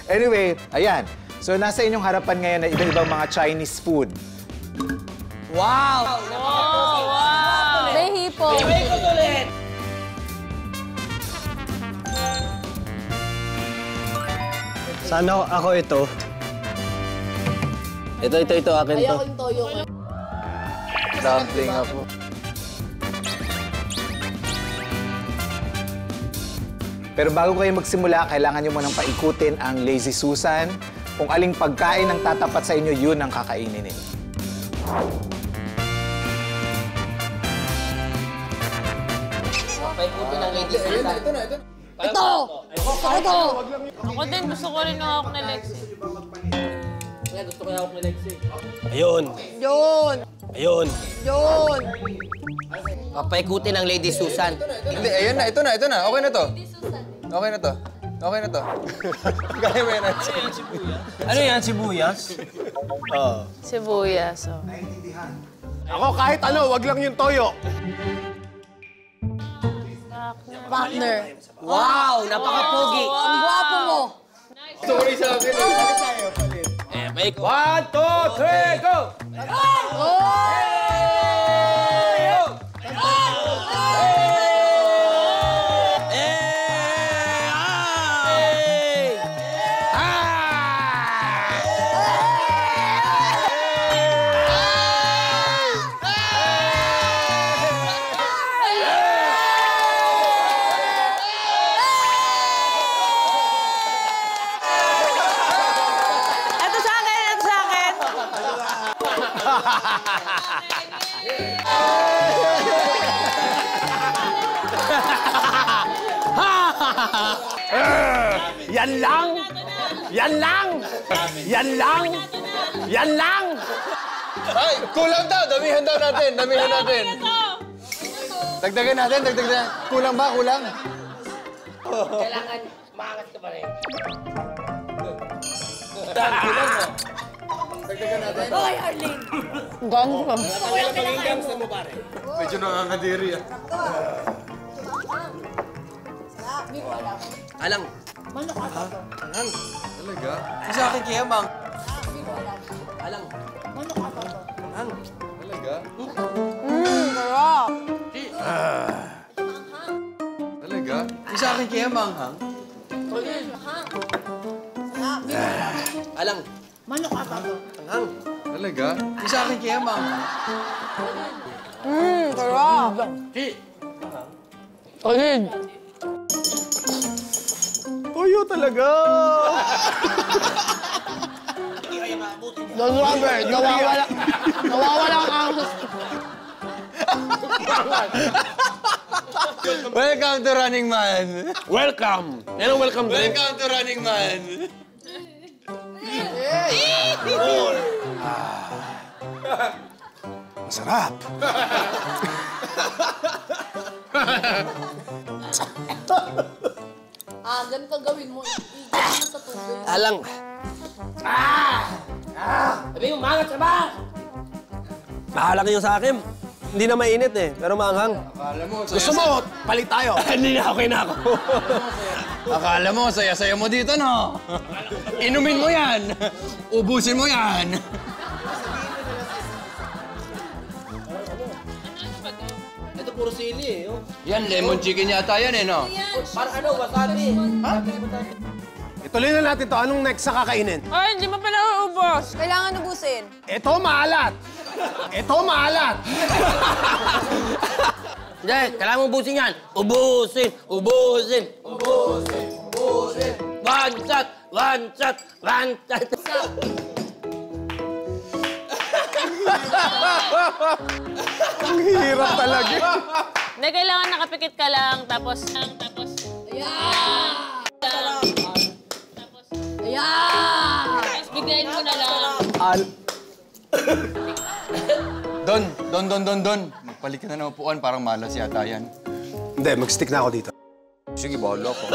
Anyway, ayan. So, nasa inyong harapan ngayon na iba-ibang mga Chinese food. Wow! Wow! May hipo. May ikot ulit! Sana ako ito. Ito, akin to. Ayoko yung toyo. Dumpling ako. Pero bago kayo magsimula, kailangan nyo munang paikutin ang Lazy Susan. Kung aling pagkain ang tatapat sa inyo, yun ang kakainin ninyo. Paikutin ang Lady Susan. Ito! Ito! Ako din, gusto ko rin hawak na Lexi. Kaya gusto ko hawak ni Lexi. Ayun. Yun! Ayun. Yun! Paikutin ang Lady Susan. Hindi, ayun na, ito na. Okay na to. Okay na to. Okay na to. Kaya mo yan. Ano yan, sibuyas? Oo. Sibuyas, oh. Ako kahit ano, wag lang yung toyo. Partner. Wow! Napaka-pogi! Ang gwapo mo! Sorry sa akin. Eh, may 1, 2, 3, go! Ito sa akin! Ito sa akin! Yan lang! Yan lang! Yan lang! Yan lang! Ay, kulang daw. Damihan daw natin. Damihan natin. Dagdagan natin, dagdagan. Kulang ba? Kulang? Kailangan maangat ka pa rin. Kulang mo. Dagdagan natin. Hoy, Arlene! Gano'n ka. Medyo nakakadiri ah. Alang. Talaga? Sa akin kaya, Mang. Alang. Talaga? Sarap! Talaga? Sa akin kaya, Manghang. Alang. Manghang. Talaga? Sa akin kaya, Manghang. Sarap! Alin? Toyo talaga! Don Robert, nawawala ang angst. Welcome to Running Man. Welcome! Yan ang welcome drink. Welcome to Running Man. Masarap! Ganito gawin mo. Igyan mo sa tubig. Alang. Sabi mo, mangat ka ba? Bahala kayo sa akin. Hindi na mainit eh, pero maanghang. Akala mo, Gusto mo, palit tayo. Hindi na, okay na ako. Akala mo, saya-saya mo dito, no? Inumin mo yan. Ubusin mo yan. Ito puro sili eh. Oh. Yan, lemon chicken yata yan eh, no? Para ano, wasabi. Ituloy na natin to. Anong next sa kakainin? Ay, hindi mo pala uubos. Kailangan ubusin. Ito maalat. Ito maalat. Hindi, kailangan mo ubusin yan. Ubusin, ubusin, ubusin, ubusin. One shot, one shot, one shot. Ang hirap talaga. Hindi, kailangan nakapikit ka lang, tapos... Ayan! Tapos biglayin mo na lang. Don. Magpalit ka na ng upuan, parang malas yata yan. Hindi, mag-stick na ako dito. Sige, bahala ko.